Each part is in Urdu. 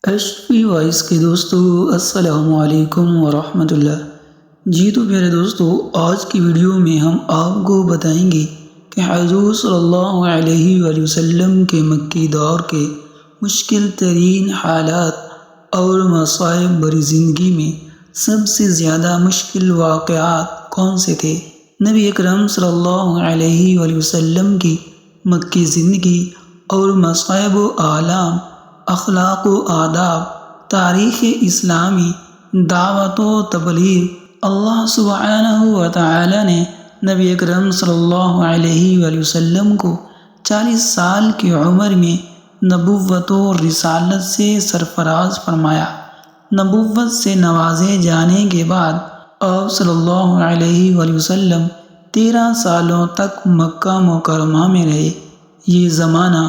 ایچ وائس کے دوستو السلام علیکم ورحمۃ اللہ۔ جی تو میرے دوستو، آج کی ویڈیو میں ہم آپ کو بتائیں گے کہ حضور صلی اللہ علیہ وآلہ وسلم کے مکی دور کے مشکل ترین حالات اور مصائب بری زندگی میں سب سے زیادہ مشکل واقعات کون سے تھے۔ نبی اکرم صلی اللہ علیہ وآلہ وسلم کی مکی زندگی اور مصائب و آلام، اخلاق و آداب، تاریخ اسلامی، دعوت و تبلیغ۔ اللہ سبحانہ و تعالی نے نبی اکرم صلی اللہ علیہ وآلہ وسلم کو 40 سال کی عمر میں نبوت و رسالت سے سرفراز فرمایا۔ نبوت سے نوازے جانے کے بعد آپ صلی اللہ علیہ وآلہ وسلم 13 سالوں تک مکہ مکرمہ میں رہے۔ یہ زمانہ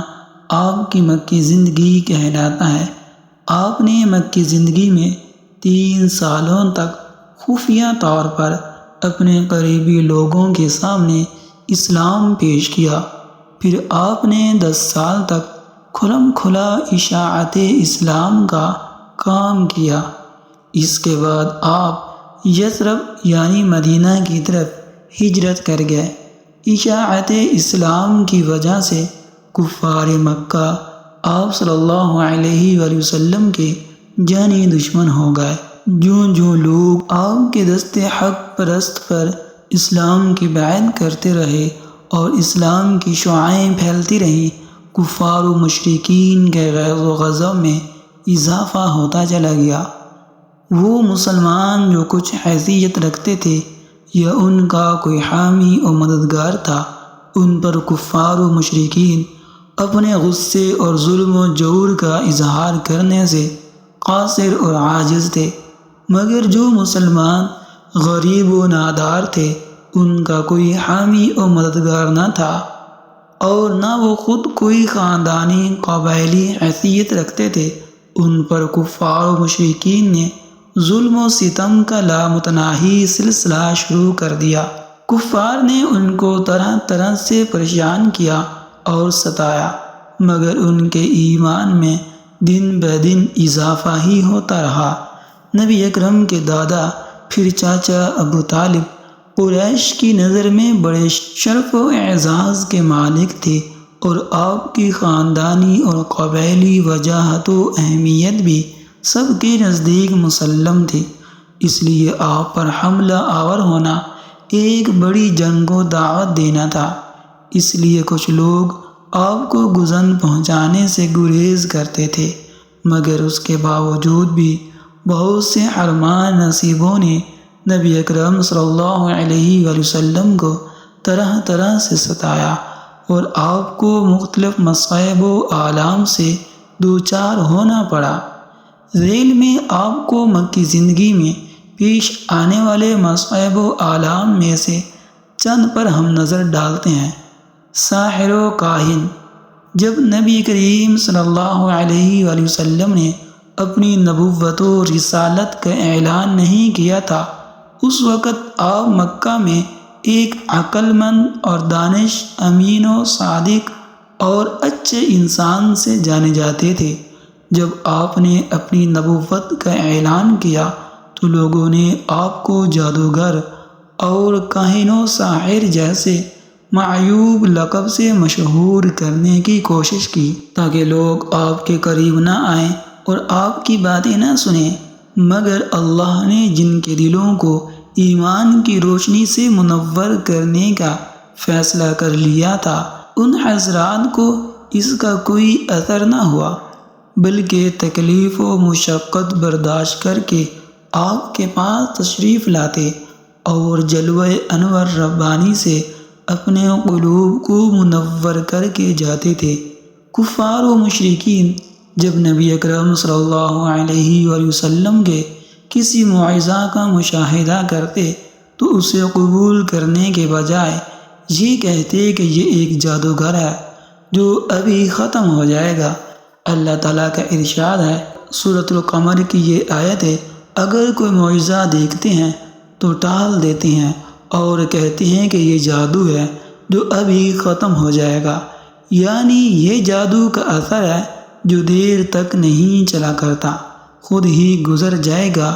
آپ کی مکی زندگی کہلاتا ہے۔ آپ نے مکی زندگی میں 3 سالوں تک خفیہ طور پر اپنے قریبی لوگوں کے سامنے اسلام پیش کیا، پھر آپ نے 10 سال تک کھلم کھلا اشاعت اسلام کا کام کیا۔ اس کے بعد آپ یثرب یعنی مدینہ کی طرف ہجرت کر گئے۔ اشاعت اسلام کی وجہ سے کفار مکہ آپ صلی اللہ علیہ وآلہ وسلم کے جانی دشمن ہو گئے۔ جو لوگ آپ کے دست حق پرست پر اسلام کی بیعت کرتے رہے اور اسلام کی شعائیں پھیلتی رہیں، کفار و مشرکین کے غیظ و غضب میں اضافہ ہوتا چلا گیا۔ وہ مسلمان جو کچھ حیثیت رکھتے تھے یا ان کا کوئی حامی و مددگار تھا، ان پر کفار و مشرکین اپنے غصے اور ظلم و جور کا اظہار کرنے سے قاصر اور عاجز تھے، مگر جو مسلمان غریب و نادار تھے ان کا کوئی حامی و مددگار نہ تھا، اور نہ وہ خود کوئی خاندانی قبائلی حیثیت رکھتے تھے۔ ان پر کفار و مشرکین نے ظلم و ستم کا لامتناہی سلسلہ شروع کر دیا۔ کفار نے ان کو طرح طرح سے پریشان کیا اور ستایا، مگر ان کے ایمان میں دن بہ دن اضافہ ہی ہوتا رہا۔ نبی اکرم کے دادا پھر چاچا ابو طالب قریش کی نظر میں بڑے شرف و اعزاز کے مالک تھے، اور آپ کی خاندانی اور قبائلی وجاہت و اہمیت بھی سب کے نزدیک مسلم تھی۔ اس لیے آپ پر حملہ آور ہونا ایک بڑی جنگ و دعوت دینا تھا۔ اس لیے کچھ لوگ آپ کو گزن پہنچانے سے گریز کرتے تھے، مگر اس کے باوجود بھی بہت سے حرمان نصیبوں نے نبی اکرم صلی اللہ علیہ وآلہ وسلم کو طرح طرح سے ستایا اور آپ کو مختلف مصائب و آلام سے دوچار ہونا پڑا۔ ذیل میں آپ کو مکی زندگی میں پیش آنے والے مصائب و آلام میں سے چند پر ہم نظر ڈالتے ہیں۔ ساحر و کاہن۔ جب نبی کریم صلی اللہ علیہ وآلہ وسلم نے اپنی نبوت و رسالت کا اعلان نہیں کیا تھا، اس وقت آپ مکہ میں ایک عقل مند اور دانش، امین و صادق اور اچھے انسان سے جانے جاتے تھے۔ جب آپ نے اپنی نبوت کا اعلان کیا تو لوگوں نے آپ کو جادوگر اور کاہن و ساحر جیسے معیوب لقب سے مشہور کرنے کی کوشش کی، تاکہ لوگ آپ کے قریب نہ آئیں اور آپ کی باتیں نہ سنیں۔ مگر اللہ نے جن کے دلوں کو ایمان کی روشنی سے منور کرنے کا فیصلہ کر لیا تھا، ان حضرات کو اس کا کوئی اثر نہ ہوا، بلکہ تکلیف و مشقت برداشت کر کے آپ کے پاس تشریف لاتے اور جلوہ انور ربانی سے اپنے قلوب کو منور کر کے جاتے تھے۔ کفار و مشرکین جب نبی اکرم صلی اللہ علیہ وآلہ وسلم کے کسی معجزہ کا مشاہدہ کرتے تو اسے قبول کرنے کے بجائے یہ کہتے کہ یہ ایک جادوگر ہے جو ابھی ختم ہو جائے گا۔ اللہ تعالیٰ کا ارشاد ہے، سورۃ القمر کی یہ آیت ہے، اگر کوئی معجزہ دیکھتے ہیں تو ٹال دیتے ہیں اور کہتے ہیں کہ یہ جادو ہے جو ابھی ختم ہو جائے گا، یعنی یہ جادو کا اثر ہے جو دیر تک نہیں چلا کرتا، خود ہی گزر جائے گا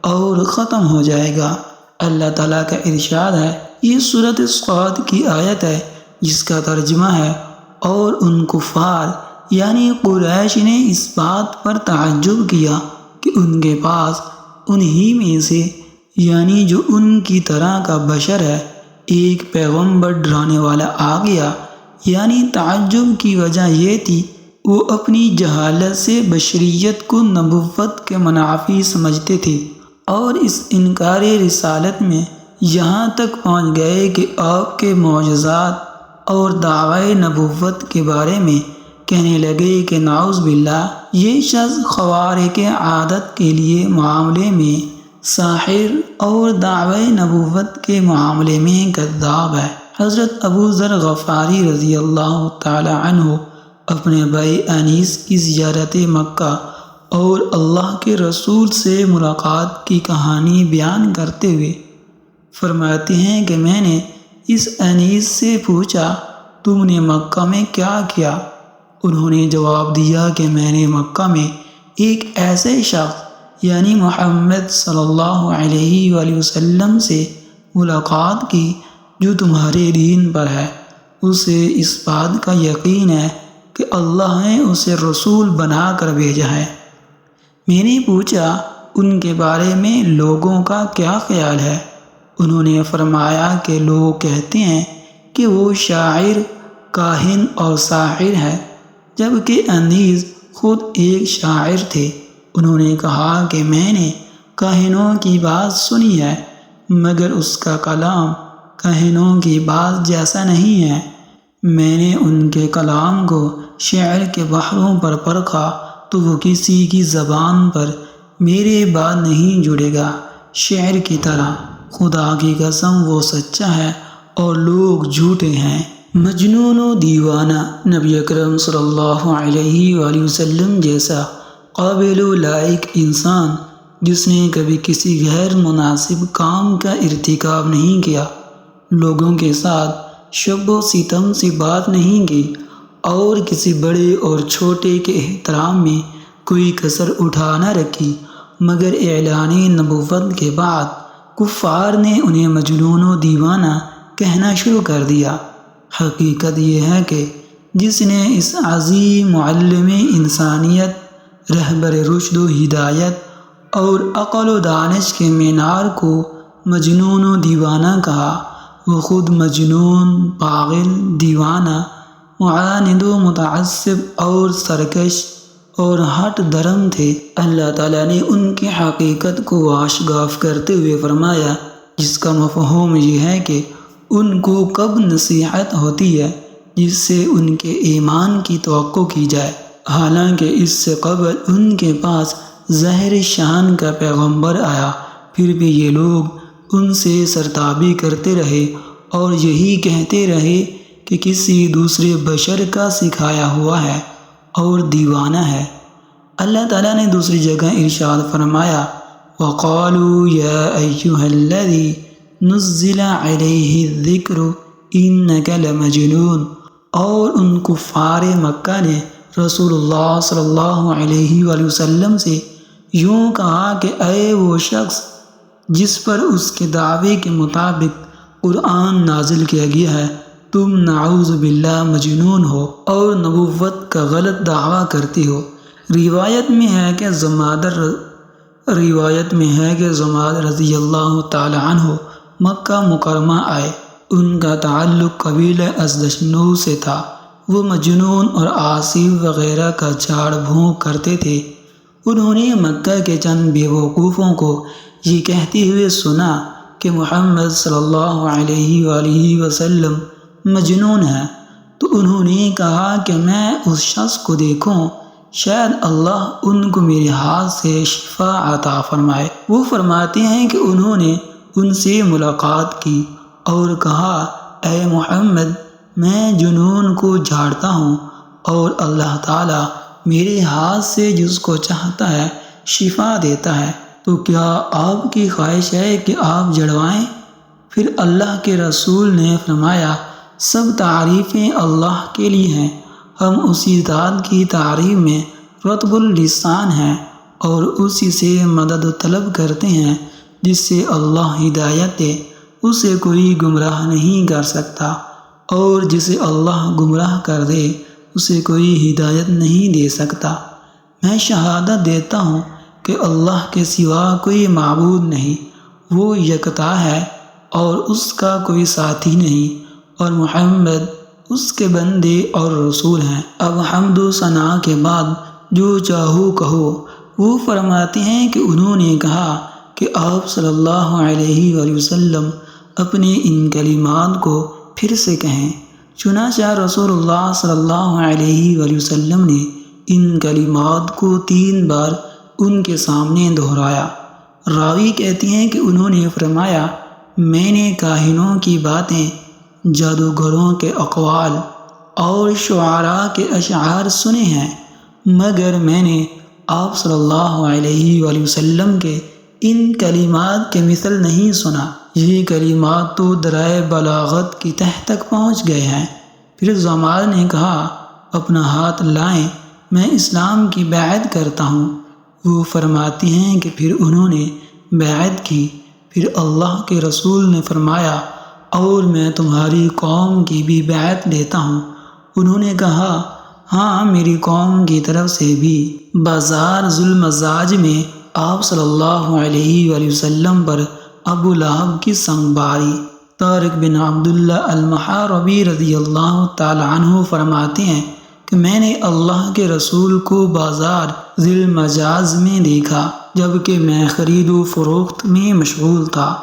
اور ختم ہو جائے گا۔ اللہ تعالیٰ کا ارشاد ہے، یہ سورۃ صاد کی آیت ہے جس کا ترجمہ ہے، اور ان کفار یعنی قریش نے اس بات پر تعجب کیا کہ ان کے پاس انہی میں سے یعنی جو ان کی طرح کا بشر ہے ایک پیغمبر ڈرانے والا آ گیا۔ یعنی تعجب کی وجہ یہ تھی وہ اپنی جہالت سے بشریت کو نبوت کے منافی سمجھتے تھے، اور اس انکار رسالت میں یہاں تک پہنچ گئے کہ آپ کے معجزات اور دعوی نبوت کے بارے میں کہنے لگے کہ نعوذ باللہ، یہ شخص خوارق عادت کے لیے معاملے میں ساحر اور دعوی نبوت کے معاملے میں کذاب ہے۔ حضرت ابو ذر غفاری رضی اللہ تعالی عنہ اپنے بھائی انیس کی زیارت مکہ اور اللہ کے رسول سے ملاقات کی کہانی بیان کرتے ہوئے فرماتے ہیں کہ میں نے اس انیس سے پوچھا، تم نے مکہ میں کیا کیا؟ انہوں نے جواب دیا کہ میں نے مکہ میں ایک ایسے شخص یعنی محمد صلی اللہ علیہ وآلہ وسلم سے ملاقات کی جو تمہارے دین پر ہے، اسے اس بات کا یقین ہے کہ اللہ نے اسے رسول بنا کر بھیجا ہے۔ میں نے پوچھا ان کے بارے میں لوگوں کا کیا خیال ہے؟ انہوں نے فرمایا کہ لوگ کہتے ہیں کہ وہ شاعر، کاہن اور ساحر ہے، جبکہ انیس خود ایک شاعر تھے۔ انہوں نے کہا کہ میں نے کاہنوں کی بات سنی ہے، مگر اس کا کلام کاہنوں کی بات جیسا نہیں ہے۔ میں نے ان کے کلام کو شعر کے بحروں پر پرکھا تو وہ کسی کی زبان پر میرے بعد نہیں جڑے گا، شعر کی طرح۔ خدا کی قسم وہ سچا ہے اور لوگ جھوٹے ہیں۔ مجنون و دیوانہ نبی اکرم صلی اللہ علیہ وآلہ وسلم جیسا قابل و لائق انسان جس نے کبھی کسی غیر مناسب کام کا ارتکاب نہیں کیا، لوگوں کے ساتھ شب و ستم سے بات نہیں کی، اور کسی بڑے اور چھوٹے کے احترام میں کوئی کسر اٹھا نہ رکھی، مگر اعلان نبوت کے بعد کفار نے انہیں مجنون و دیوانہ کہنا شروع کر دیا۔ حقیقت یہ ہے کہ جس نے اس عظیم معلم انسانیت، رہبر رشد و ہدایت اور عقل و دانش کے مینار کو مجنون و دیوانہ کہا، وہ خود مجنون، پاگل، دیوانہ، معاند و متعصب اور سرکش اور ہٹ درم تھے۔ اللہ تعالیٰ نے ان کی حقیقت کو واشگاف کرتے ہوئے فرمایا، جس کا مفہوم یہ ہے کہ ان کو کب نصیحت ہوتی ہے جس سے ان کے ایمان کی توقع کی جائے، حالانکہ اس سے قبل ان کے پاس ظاہر شان کا پیغمبر آیا، پھر بھی یہ لوگ ان سے سرتابی کرتے رہے اور یہی کہتے رہے کہ کسی دوسرے بشر کا سکھایا ہوا ہے اور دیوانہ ہے۔ اللہ تعالیٰ نے دوسری جگہ ارشاد فرمایا، وَقَالُوا يَا أَيُّهَا الَّذِي نُزِّلَ عَلَيْهِ الذِّكْرُ إِنَّكَ لَمَجْنُونَ، اور ان کفار مکہ نے رسول اللہ صلی اللہ علیہ وآلہ وسلم سے یوں کہا کہ اے وہ شخص جس پر اس کے دعوے کے مطابق قرآن نازل کیا گیا ہے، تم نعوذ باللہ مجنون ہو اور نبوت کا غلط دعویٰ کرتے ہو۔ روایت میں ہے کہ زماد رضی اللہ تعالی عنہ مکہ مکرمہ آئے، ان کا تعلق قبیلہ ازدشنو سے تھا، وہ مجنون اور عاصف وغیرہ کا جھاڑ بھونک کرتے تھے۔ انہوں نے مکہ کے چند بیوقوفوں کو یہ کہتے ہوئے سنا کہ محمد صلی اللہ علیہ وآلہ وسلم مجنون ہے، تو انہوں نے کہا کہ میں اس شخص کو دیکھوں، شاید اللہ ان کو میرے ہاتھ سے شفا عطا فرمائے۔ وہ فرماتے ہیں کہ انہوں نے ان سے ملاقات کی اور کہا، اے محمد، میں جنون کو جھاڑتا ہوں اور اللہ تعالیٰ میرے ہاتھ سے جس کو چاہتا ہے شفا دیتا ہے، تو کیا آپ کی خواہش ہے کہ آپ جڑوائیں؟ پھر اللہ کے رسول نے فرمایا، سب تعریفیں اللہ کے لیے ہیں، ہم اسی ذات کی تعریف میں رطب اللسان ہیں اور اسی سے مدد طلب کرتے ہیں جس سے اللہ ہدایت دے، اسے کوئی گمراہ نہیں کر سکتا، اور جسے اللہ گمراہ کر دے اسے کوئی ہدایت نہیں دے سکتا۔ میں شہادت دیتا ہوں کہ اللہ کے سوا کوئی معبود نہیں، وہ یکتا ہے اور اس کا کوئی ساتھی نہیں، اور محمد اس کے بندے اور رسول ہیں۔ اب حمد و ثنا کے بعد جو چاہو کہو۔ وہ فرماتے ہیں کہ انہوں نے کہا کہ آپ صلی اللہ علیہ وآلہ وسلم اپنے ان کلمات کو پھر سے کہیں۔ چنانچہ رسول اللہ صلی اللہ علیہ وآلہ وسلم نے ان کلمات کو 3 بار ان کے سامنے دہرایا۔ راوی کہتے ہیں کہ انہوں نے فرمایا، میں نے کاہنوں کی باتیں، جادوگروں کے اقوال اور شعراء کے اشعار سنے ہیں، مگر میں نے آپ صلی اللہ علیہ وآلہ وسلم کے ان کلمات کے مثل نہیں سنا۔ یہ کلمات تو درائے بلاغت کی تہ تک پہنچ گئے ہیں۔ پھر زمار نے کہا، اپنا ہاتھ لائیں، میں اسلام کی بیعت کرتا ہوں۔ وہ فرماتے ہیں کہ پھر انہوں نے بیعت کی۔ پھر اللہ کے رسول نے فرمایا، اور میں تمہاری قوم کی بھی بیعت لیتا ہوں۔ انہوں نے کہا، ہاں میری قوم کی طرف سے بھی۔ بازار ذو المزاج میں آپ صلی اللہ علیہ وآلہ وسلم پر ابو لہب کی سنگ باری۔ طارق بن عبداللہ المحاربی رضی اللہ تعالی عنہ فرماتے ہیں کہ میں نے اللہ کے رسول کو بازار ذی المجاز میں دیکھا جبکہ میں خرید و فروخت میں مشغول تھا۔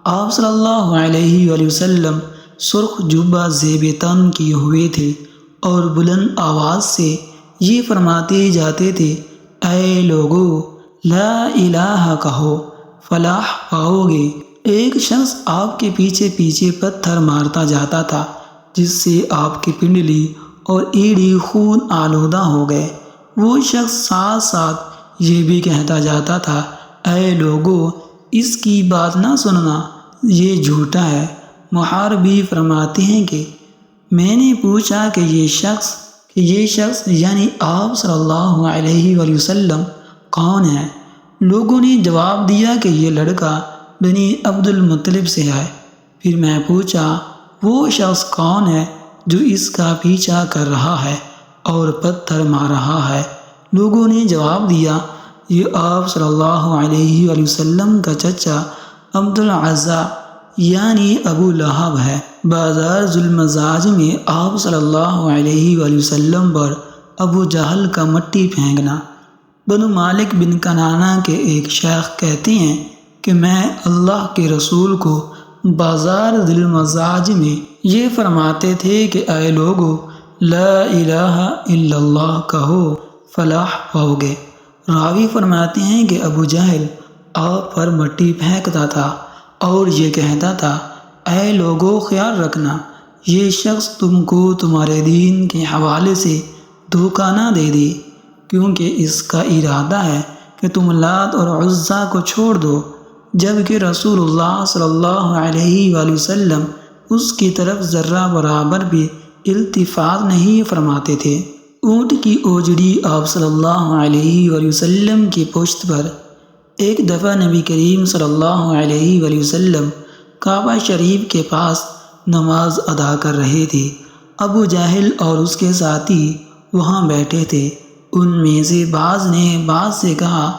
آپ صلی اللہ علیہ وآلہ وسلم سرخ جبہ زیب تن کیے ہوئے تھے اور بلند آواز سے یہ فرماتے جاتے تھے، اے لوگو لا الہ کہو فلاح پاؤ گے۔ ایک شخص آپ کے پیچھے پیچھے پتھر مارتا جاتا تھا جس سے آپ کی پنڈلی اور ایڑی خون آلودہ ہو گئے۔ وہ شخص ساتھ ساتھ یہ بھی کہتا جاتا تھا، اے لوگو اس کی بات نہ سننا، یہ جھوٹا ہے۔ محاربی فرماتے ہیں کہ میں نے پوچھا کہ یہ شخص یعنی آپ صلی اللہ علیہ وآلہ وسلم کون ہے؟ لوگوں نے جواب دیا کہ یہ لڑکا بنی عبد المطلب سے ہے۔ پھر میں پوچھا، وہ شخص کون ہے جو اس کا پیچھا کر رہا ہے اور پتھر مار رہا ہے؟ لوگوں نے جواب دیا، یہ آپ صلی اللہ علیہ وآلہ وسلم کا چچا عبد العزیٰ یعنی ابو لہب ہے۔ بازار ذو المزاج میں آپ صلی اللہ علیہ وآلہ وسلم پر ابو جہل کا مٹی پھینکنا۔ بنو مالک بن کنانہ کے ایک شیخ کہتے ہیں کہ میں اللہ کے رسول کو بازار ذی المزاج میں یہ فرماتے تھے کہ اے لوگو لا الہ الا اللہ کہو فلاح پاؤ گے۔ راوی فرماتے ہیں کہ ابو جہل آپ پر مٹی پھینکتا تھا اور یہ کہتا تھا، اے لوگو خیال رکھنا، یہ شخص تم کو تمہارے دین کے حوالے سے دھوکہ نہ دے دے، کیونکہ اس کا ارادہ ہے کہ تم لات اور عزیٰ کو چھوڑ دو، جبکہ رسول اللہ صلی اللہ علیہ وآلہ وسلم اس کی طرف ذرہ برابر بھی التفات نہیں فرماتے تھے۔ اونٹ کی اوجڑی آپ صلی اللہ علیہ وآلہ وسلم کی پشت پر۔ ایک دفعہ نبی کریم صلی اللہ علیہ وآلہ وسلم کعبہ شریف کے پاس نماز ادا کر رہے تھے۔ ابو جہل اور اس کے ساتھی وہاں بیٹھے تھے۔ ان میں سے بعض نے بعض سے کہا،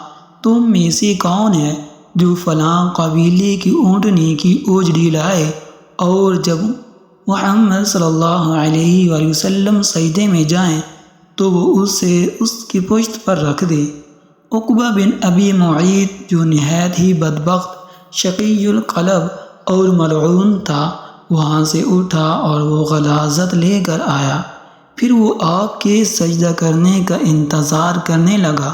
تم میں سے کون ہے جو فلاں قبیلے کی اونٹنی کی اوجڑی لائے اور جب محمد صلی اللہ علیہ وآلہ وسلم سجدے میں جائیں تو وہ اسے اس کی پشت پر رکھ دے۔ عقبہ بن ابی معیط جو نہایت ہی بدبخت، شقی القلب اور ملعون تھا، وہاں سے اٹھا اور وہ غلاظت لے کر آیا۔ پھر وہ آپ کے سجدہ کرنے کا انتظار کرنے لگا۔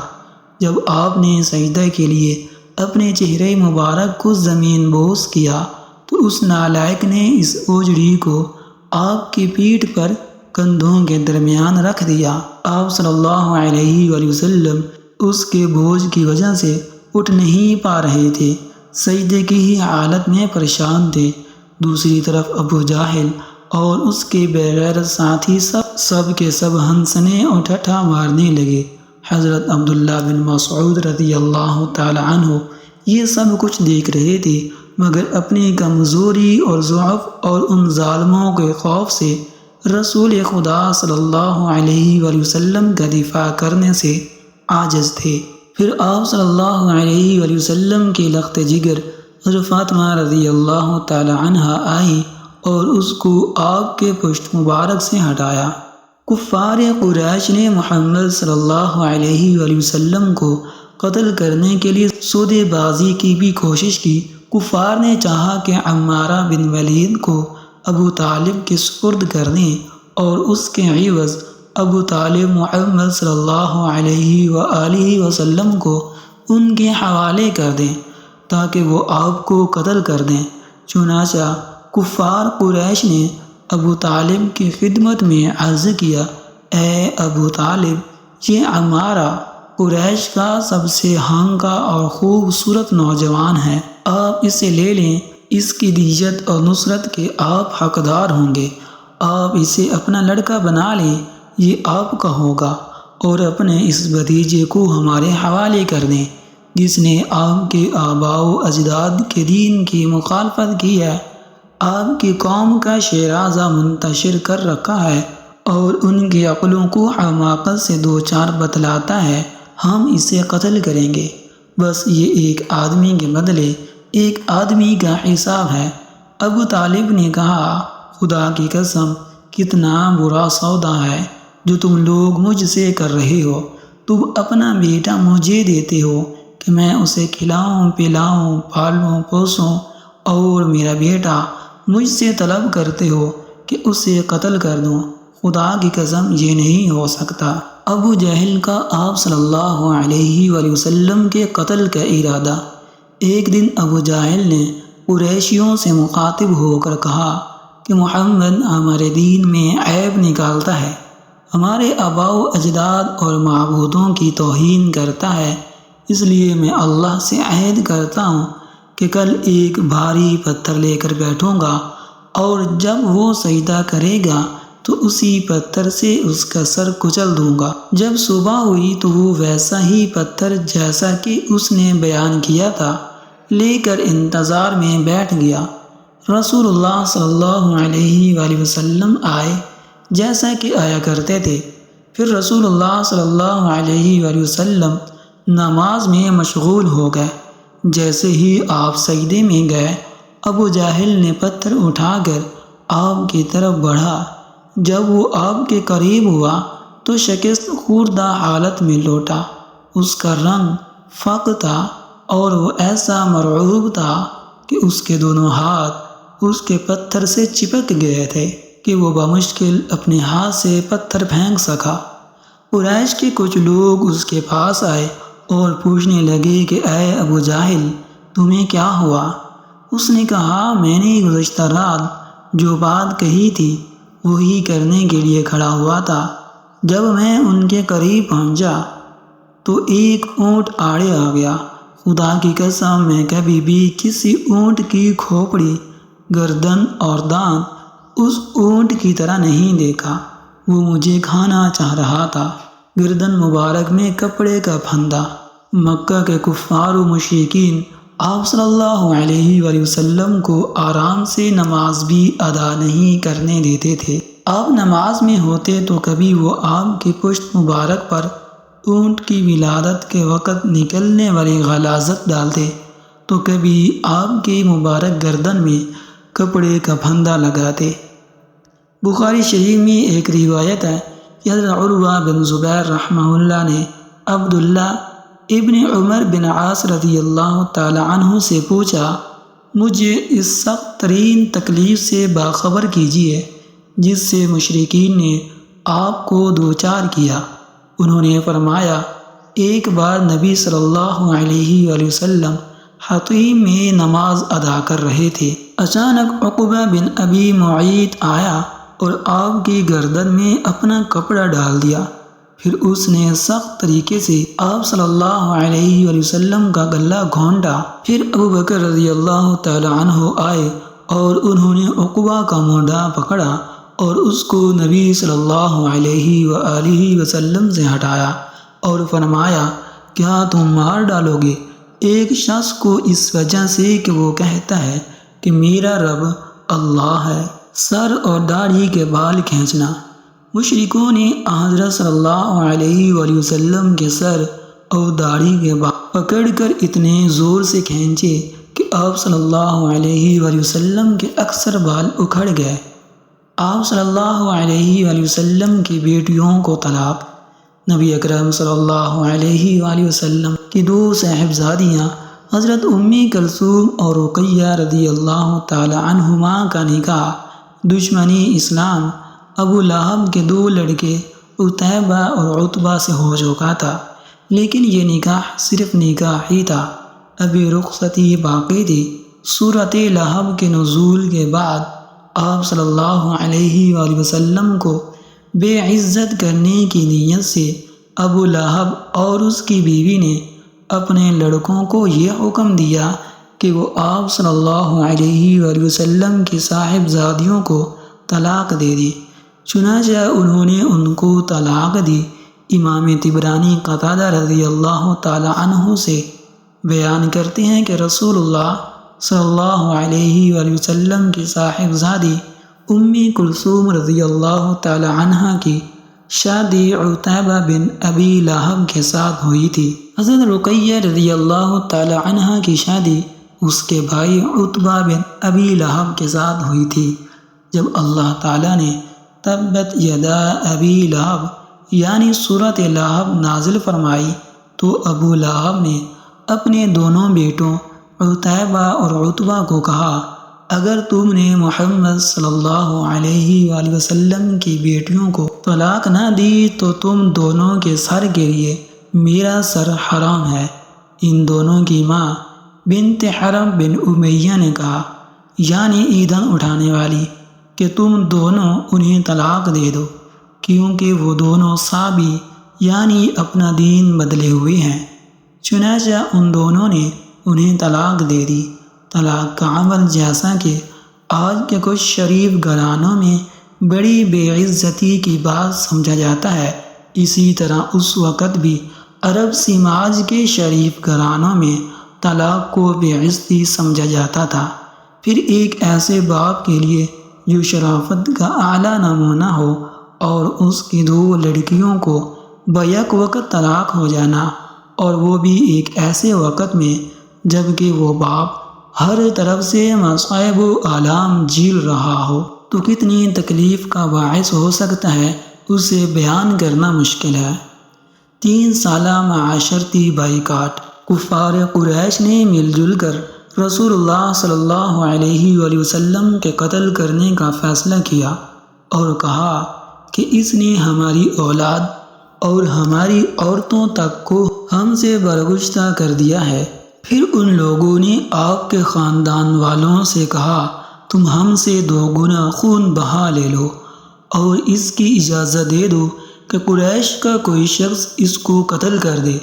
جب آپ نے سجدہ کے لیے اپنے چہرے مبارک کو زمین بوس کیا تو اس نالائق نے اس اوجڑی کو آپ کی پیٹھ پر کندھوں کے درمیان رکھ دیا۔ آپ صلی اللہ علیہ وآلہ وسلم اس کے بوجھ کی وجہ سے اٹھ نہیں پا رہے تھے، سجدے کی ہی حالت میں پریشان تھے۔ دوسری طرف ابو جہل اور اس کے بے غیرت ساتھی سب کے سب ہنسنے اور ٹھٹھا مارنے لگے حضرت عبداللہ بن مسعود رضی اللہ تعالی عنہ یہ سب کچھ دیکھ رہے تھے، مگر اپنی کمزوری اور ضعف اور ان ظالموں کے خوف سے رسول خدا صلی اللہ علیہ وآلہ وسلم کا دفاع کرنے سے عاجز تھے۔ پھر آپ صلی اللہ علیہ وآلہ وسلم کی لخت جگر حضرت فاطمہ رضی اللہ تعالی عنہا آئی اور اس کو آپ کے پشت مبارک سے ہٹایا۔ کفار قریش نے محمد صلی اللہ علیہ وآلہ وسلم کو قتل کرنے کے لیے سودے بازی کی بھی کوشش کی۔ کفار نے چاہا کہ عمارہ بن ولید کو ابو طالب کے سپرد کرنے اور اس کے عوض ابو طالب محمد صلی اللہ علیہ وآلہ وسلم کو ان کے حوالے کر دیں تاکہ وہ آپ کو قتل کر دیں۔ چنانچہ کفار قریش نے ابو طالب کی خدمت میں عرض کیا، اے ابو طالب، یہ عمارہ قریش کا سب سے ہانکا اور خوبصورت نوجوان ہے، آپ اسے لے لیں، اس کی دیت اور نصرت کے آپ حقدار ہوں گے۔ آپ اسے اپنا لڑکا بنا لیں، یہ آپ کا ہوگا، اور اپنے اس بھتیجے کو ہمارے حوالے کر دیں جس نے آپ کے آباء و اجداد کے دین کی مخالفت کی ہے، آپ کی قوم کا شیرازہ منتشر کر رکھا ہے اور ان کی عقلوں کو حماقت سے دو چار بتلاتا ہے، ہم اسے قتل کریں گے، بس یہ ایک آدمی کے بدلے ایک آدمی کا حساب ہے۔ ابو طالب نے کہا، خدا کی قسم، کتنا برا سودا ہے جو تم لوگ مجھ سے کر رہے ہو، تم اپنا بیٹا مجھے دیتے ہو کہ میں اسے کھلاؤں پلاؤں پالوں پوسوں، اور میرا بیٹا مجھ سے طلب کرتے ہو کہ اسے قتل کر دوں، خدا کی قسم یہ نہیں ہو سکتا۔ ابو جہل کا آپ صلی اللہ علیہ وآلہ وسلم کے قتل کا ارادہ۔ ایک دن ابو جہل نے قریشیوں سے مخاطب ہو کر کہا کہ محمد ہمارے دین میں عیب نکالتا ہے، ہمارے آباء و اجداد اور معبودوں کی توہین کرتا ہے، اس لیے میں اللہ سے عہد کرتا ہوں کہ کل ایک بھاری پتھر لے کر بیٹھوں گا اور جب وہ سجدہ کرے گا تو اسی پتھر سے اس کا سر کچل دوں گا۔ جب صبح ہوئی تو وہ ویسا ہی پتھر جیسا کہ اس نے بیان کیا تھا لے کر انتظار میں بیٹھ گیا۔ رسول اللہ صلی اللہ علیہ وآلہ وسلم آئے جیسا کہ آیا کرتے تھے۔ پھر رسول اللہ صلی اللہ علیہ وآلہ وسلم نماز میں مشغول ہو گئے۔ جیسے ہی آپ سجدے میں گئے، ابو جہل نے پتھر اٹھا کر آپ کی طرف بڑھا۔ جب وہ آپ کے قریب ہوا تو شکست خوردہ حالت میں لوٹا، اس کا رنگ فاق تھا اور وہ ایسا مرعوب تھا کہ اس کے دونوں ہاتھ اس کے پتھر سے چپک گئے تھے کہ وہ بمشکل اپنے ہاتھ سے پتھر پھینک سکا۔ قریش کے کچھ لوگ اس کے پاس آئے اور پوچھنے لگے کہ اے ابو جہل، تمہیں کیا ہوا؟ اس نے کہا، میں نے گزشتہ رات جو بات کہی تھی وہی کرنے کے لیے کھڑا ہوا تھا، جب میں ان کے قریب پہنچا تو ایک اونٹ آڑے آ گیا، خدا کی قسم میں کبھی بھی کسی اونٹ کی کھوپڑی، گردن اور دانت اس اونٹ کی طرح نہیں دیکھا، وہ مجھے کھانا چاہ رہا تھا۔ گردن مبارک میں کپڑے کا پھندا۔ مکہ کے کفار و مشرکین آپ صلی اللہ علیہ وآلہ وسلم کو آرام سے نماز بھی ادا نہیں کرنے دیتے تھے۔ آپ نماز میں ہوتے تو کبھی وہ آپ کی پشت مبارک پر اونٹ کی ولادت کے وقت نکلنے والی غلاظت ڈالتے تو کبھی آپ کی مبارک گردن میں کپڑے کا پھندا لگاتے۔ بخاری شریف میں ایک روایت ہے کہ حضرت عروہ بن زبیر رحمہ اللہ نے عبداللہ ابن عمر بن عاص رضی اللہ تعالی عنہ سے پوچھا، مجھے اس سخت ترین تکلیف سے باخبر کیجیے جس سے مشرکین نے آپ کو دوچار کیا۔ انہوں نے فرمایا، ایک بار نبی صلی اللہ علیہ وآلہ وسلم حطیم میں نماز ادا کر رہے تھے، اچانک عقبہ بن ابی معیط آیا اور آپ کی گردن میں اپنا کپڑا ڈال دیا، پھر اس نے سخت طریقے سے آپ صلی اللہ علیہ وآلہ وسلم کا گلا گھونٹا۔ پھر ابو بکر رضی اللہ تعالی عنہ آئے اور انہوں نے عقبہ کا مونڈا پکڑا اور اس کو نبی صلی اللہ علیہ وآلہ وسلم سے ہٹایا۔ اور فرمایا کیا تم مار ڈالو گے ایک شخص کو اس وجہ سے کہ وہ کہتا ہے کہ میرا رب اللہ ہے؟ سر اور داڑھی کے بال کھینچنا۔ مشرکوں نے حضرت صلی اللہ علیہ وآلہ وسلم کے سر اور داڑھی کے بال پکڑ کر اتنے زور سے کھینچے کہ آپ صلی اللہ علیہ وآلہ وسلم کے اکثر بال اکھڑ گئے۔ آپ صلی اللہ علیہ وآلہ وسلم کی بیٹیوں کو طلاق۔ نبی اکرم صلی اللہ علیہ وآلہ وسلم کی دو صاحبزادیاں حضرت ام کلثوم اور رقیہ رضی اللہ تعالی عنہما کا نکاح دشمنی اسلام ابو لہب کے دو لڑکے عتیبہ اور عتبہ سے ہو چکا تھا، لیکن یہ نکاح صرف نکاح ہی تھا، ابھی رخصتی باقی تھی۔ سورۃ لہب کے نزول کے بعد آپ صلی اللہ علیہ وآلہ وسلم کو بے عزت کرنے کی نیت سے ابو لہب اور اس کی بیوی نے اپنے لڑکوں کو یہ حکم دیا کہ وہ آپ صلی اللہ علیہ وآلہ وسلم کی صاحبزادیوں کو طلاق دے دیں۔ چنانچہ انہوں نے ان کو طلاق دی۔ امام طبرانی قتادہ رضی اللہ تعالی عنہ سے بیان کرتے ہیں کہ رسول اللہ صلی اللہ علیہ وآلہ وسلم کی صاحبزادی ام کلثوم رضی اللہ تعالی عنہ کی شادی عتیبہ بن ابی لہب کے ساتھ ہوئی تھی۔ حضرت رقیہ رضی اللہ تعالی عنہ کی شادی اس کے بھائی عتبہ بن ابی لہب کے ساتھ ہوئی تھی۔ جب اللہ تعالیٰ نے تبت یدا ابی لہب یعنی سورۃ لہب نازل فرمائی تو ابو لہب نے اپنے دونوں بیٹوں عتیبہ اور عتبہ کو کہا اگر تم نے محمد صلی اللہ علیہ وآلہ وسلم کی بیٹیوں کو طلاق نہ دی تو تم دونوں کے سر کے لیے میرا سر حرام ہے۔ ان دونوں کی ماں بنت حرب بن امیہ نے کہا یعنی ایندھن اٹھانے والی کہ تم دونوں انہیں طلاق دے دو کیونکہ وہ دونوں صابی یعنی اپنا دین بدلے ہوئے ہیں۔ چنانچہ ان دونوں نے انہیں طلاق دے دی۔ طلاق کا عمل جیسا کہ آج کے کچھ شریف گھرانوں میں بڑی بے عزتی کی بات سمجھا جاتا ہے، اسی طرح اس وقت بھی عرب سماج کے شریف گھرانوں میں طلاق کو بے عزتی سمجھا جاتا تھا۔ پھر ایک ایسے باپ کے لیے جو شرافت کا اعلیٰ نمونہ ہو اور اس کی دو لڑکیوں کو بیک وقت طلاق ہو جانا، اور وہ بھی ایک ایسے وقت میں جب کہ وہ باپ ہر طرف سے مصائب و آلام جھیل رہا ہو، تو کتنی تکلیف کا باعث ہو سکتا ہے اسے بیان کرنا مشکل ہے۔ 3 سالہ معاشرتی بائیکاٹ۔ کفار قریش نے مل جل کر رسول اللہ صلی اللہ علیہ وآلہ وسلم کے قتل کرنے کا فیصلہ کیا اور کہا کہ اس نے ہماری اولاد اور ہماری عورتوں تک کو ہم سے برگزیدہ کر دیا ہے۔ پھر ان لوگوں نے آپ کے خاندان والوں سے کہا تم ہم سے 2 گنا خون بہا لے لو اور اس کی اجازت دے دو کہ قریش کا کوئی شخص اس کو قتل کر دے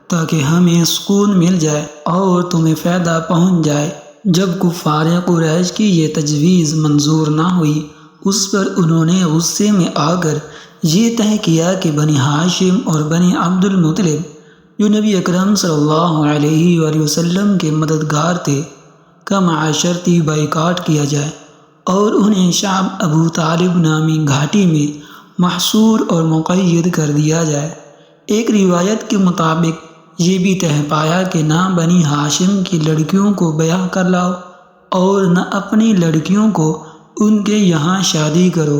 تاکہ ہمیں سکون مل جائے اور تمہیں فائدہ پہنچ جائے۔ جب کفار قریش کی یہ تجویز منظور نہ ہوئی، اس پر انہوں نے غصے میں آ کر یہ طے کیا کہ بنی ہاشم اور بنی عبد المطلب جو نبی اکرم صلی اللہ علیہ وآلہ وسلم کے مددگار تھے کا معاشرتی بائیکاٹ کیا جائے اور انہیں شعب ابو طالب نامی گھاٹی میں محصور اور مقید کر دیا جائے۔ ایک روایت کے مطابق یہ بھی طے پایا کہ نہ بنی ہاشم کی لڑکیوں کو بیاہ کر لاؤ اور نہ اپنی لڑکیوں کو ان کے یہاں شادی کرو،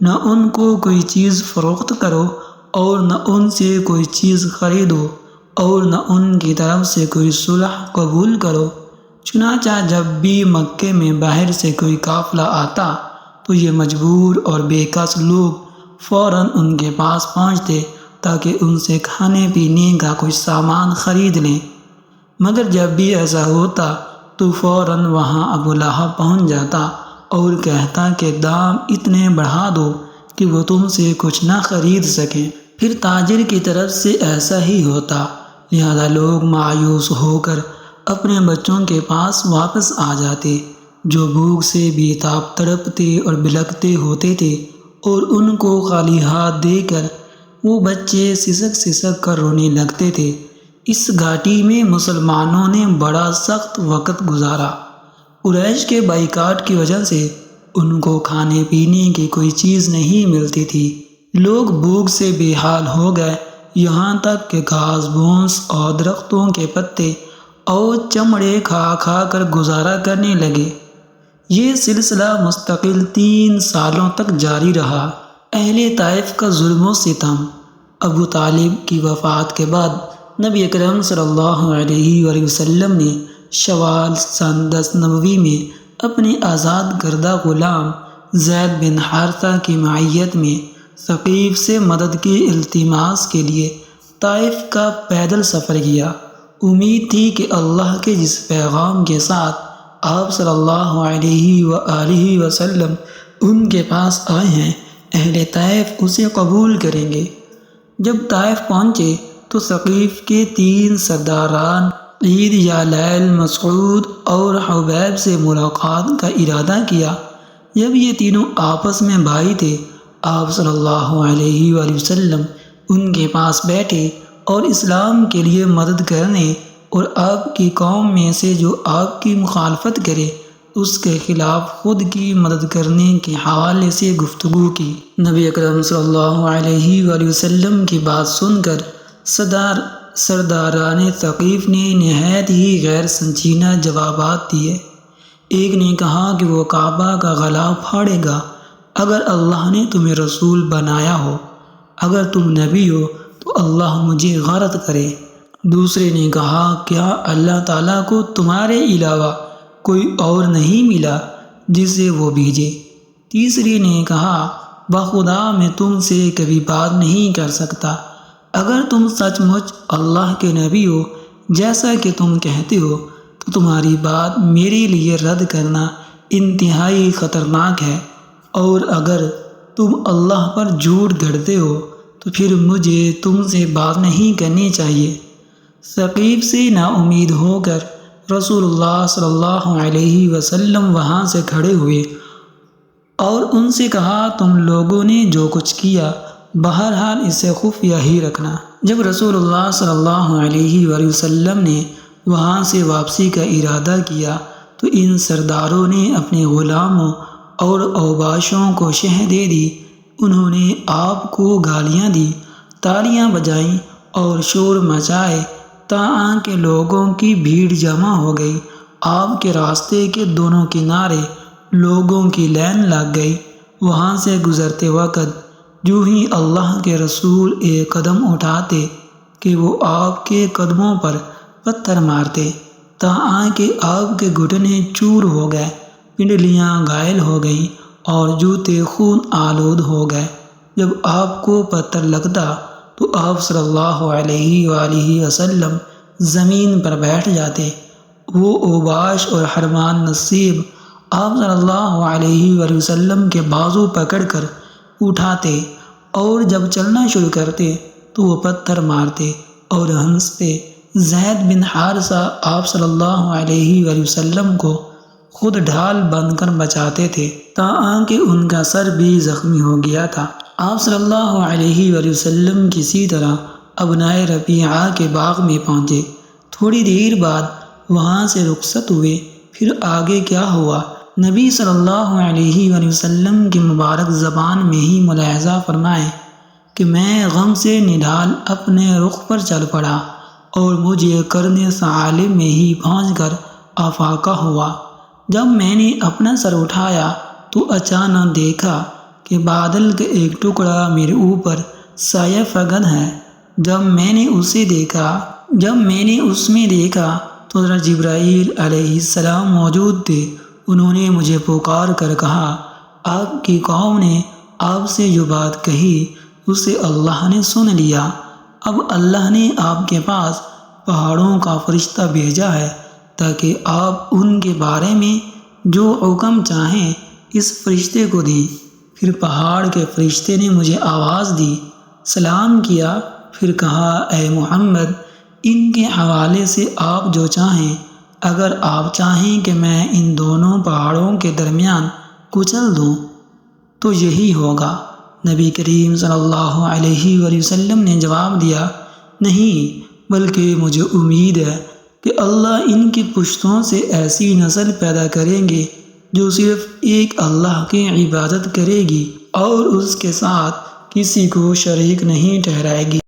نہ ان کو کوئی چیز فروخت کرو اور نہ ان سے کوئی چیز خریدو اور نہ ان کی طرف سے کوئی صلح قبول کرو۔ چنانچہ جب بھی مکے میں باہر سے کوئی قافلہ آتا تو یہ مجبور اور بے کس لوگ فوراً ان کے پاس پہنچتے تاکہ ان سے کھانے پینے کا کچھ سامان خرید لیں، مگر جب بھی ایسا ہوتا تو فوراً وہاں ابو لہب پہنچ جاتا اور کہتا کہ دام اتنے بڑھا دو کہ وہ تم سے کچھ نہ خرید سکیں۔ پھر تاجر کی طرف سے ایسا ہی ہوتا، لہذا لوگ مایوس ہو کر اپنے بچوں کے پاس واپس آ جاتے جو بھوک سے بے تاب تڑپتے اور بلکتے ہوتے تھے، اور ان کو خالی ہاتھ دے کر وہ بچے سسک سسک کر رونے لگتے تھے۔ اس گھاٹی میں مسلمانوں نے بڑا سخت وقت گزارا۔ قریش کے بائیکاٹ کی وجہ سے ان کو کھانے پینے کی کوئی چیز نہیں ملتی تھی۔ لوگ بھوک سے بے حال ہو گئے، یہاں تک کہ گھاس بھونس اور درختوں کے پتے اور چمڑے کھا کھا کر گزارا کرنے لگے۔ یہ سلسلہ مستقل 3 سالوں تک جاری رہا۔ اہل طائف کا ظلم و ستم۔ ابو طالب کی وفات کے بعد نبی اکرم صلی اللہ علیہ وآلہ وسلم نے شوال سن 10 نبوی میں اپنے آزاد کردہ غلام زید بن حارثہ کی معیت میں ثقیف سے مدد کی التماس کے لیے طائف کا پیدل سفر کیا۔ امید تھی کہ اللہ کے جس پیغام کے ساتھ آپ صلی اللہ علیہ وآلہ وسلم ان کے پاس آئے ہیں، اہل طائف اسے قبول کریں گے۔ جب طائف پہنچے تو ثقیف کے 3 سرداران عید یا لیل، مسعود اور حبیب سے ملاقات کا ارادہ کیا۔ جب یہ تینوں آپس میں بھائی تھے، آپ صلی اللہ علیہ وآلہ وسلم ان کے پاس بیٹھے اور اسلام کے لیے مدد کرنے اور آپ کی قوم میں سے جو آپ کی مخالفت کرے اس کے خلاف خود کی مدد کرنے کے حوالے سے گفتگو کی۔ نبی اکرم صلی اللہ علیہ وآلہ وسلم کی بات سن کر سرداران ثقیف نے نہایت ہی غیر سنجیدہ جوابات دیے۔ ایک نے کہا کہ وہ کعبہ کا غلاف پھاڑے گا اگر اللہ نے تمہیں رسول بنایا ہو، اگر تم نبی ہو تو اللہ مجھے غارت کرے۔ دوسرے نے کہا کیا اللہ تعالیٰ کو تمہارے علاوہ کوئی اور نہیں ملا جسے وہ بھیجے؟ تیسرے نے کہا بخدا میں تم سے کبھی بات نہیں کر سکتا، اگر تم سچ مچ اللہ کے نبی ہو جیسا کہ تم کہتے ہو تو تمہاری بات میرے لیے رد کرنا انتہائی خطرناک ہے، اور اگر تم اللہ پر جھوٹ گھڑتے ہو تو پھر مجھے تم سے بات نہیں کرنی چاہیے۔ ثقیف سے نا امید ہو کر رسول اللہ صلی اللہ علیہ وسلم وہاں سے کھڑے ہوئے اور ان سے کہا تم لوگوں نے جو کچھ کیا بہرحال اسے خفیہ ہی رکھنا۔ جب رسول اللہ صلی اللہ علیہ وآلہ وسلم نے وہاں سے واپسی کا ارادہ کیا تو ان سرداروں نے اپنے غلاموں اور اوباشوں کو شہ دے دی۔ انہوں نے آپ کو گالیاں دی، تالیاں بجائیں اور شور مچائے تاں کہ لوگوں کی بھیڑ جمع ہو گئی۔ آپ کے راستے کے دونوں کنارے لوگوں کی لین لگ گئی۔ وہاں سے گزرتے وقت جو ہی اللہ کے رسول ایک قدم اٹھاتے کہ وہ آپ کے قدموں پر پتھر مارتے تاں کہ آپ کے گھٹنے چور ہو گئے، پنڈلیاں گھائل ہو گئیں اور جوتے خون آلود ہو گئے۔ جب آپ کو پتھر لگتا تو آپ صلی اللہ علیہ وآلہ وسلم زمین پر بیٹھ جاتے۔ وہ اوباش اور حرمان نصیب آپ صلی اللہ علیہ وآلہ وسلم کے بازو پکڑ کر اٹھاتے اور جب چلنا شروع کرتے تو وہ پتھر مارتے اور ہنستے۔ زید بن حارثہ آپ صلی اللہ علیہ وآلہ وسلم کو خود ڈھال بن کر بچاتے تھے تاں کہ ان کا سر بھی زخمی ہو گیا تھا۔ آپ صلی اللہ علیہ وآلہ وسلم کسی طرح ابنائے ربیعہ کے باغ میں پہنچے۔ تھوڑی دیر بعد وہاں سے رخصت ہوئے۔ پھر آگے کیا ہوا نبی صلی اللہ علیہ وآلہ وسلم کی مبارک زبان میں ہی ملاحظہ فرمائیں کہ میں غم سے نڈھال اپنے رخ پر چل پڑا اور مجھے قرن ثعالب میں ہی پہنچ کر افاقہ ہوا۔ جب میں نے اپنا سر اٹھایا تو اچانک دیکھا کہ بادل کا ایک ٹکڑا میرے اوپر سایہ فگن ہے۔ جب میں نے اس میں دیکھا تو حضرت جبرائیل علیہ السلام موجود تھے۔ انہوں نے مجھے پکار کر کہا آپ کی قوم نے آپ سے جو بات کہی اسے اللہ نے سن لیا۔ اب اللہ نے آپ کے پاس پہاڑوں کا فرشتہ بھیجا ہے تاکہ آپ ان کے بارے میں جو حکم چاہیں اس فرشتے کو دیں۔ پھر پہاڑ کے فرشتے نے مجھے آواز دی، سلام کیا، پھر کہا اے محمد ان کے حوالے سے آپ جو چاہیں، اگر آپ چاہیں کہ میں ان دونوں پہاڑوں کے درمیان کچل دوں تو یہی ہوگا، نبی کریم صلی اللہ علیہ وآلہ وسلم نے جواب دیا، نہیں، بلکہ مجھے امید ہے کہ اللہ ان کی پشتوں سے ایسی نسل پیدا کریں گے جو صرف ایک اللہ کی عبادت کرے گی اور اس کے ساتھ کسی کو شریک نہیں ٹھہرائے گی۔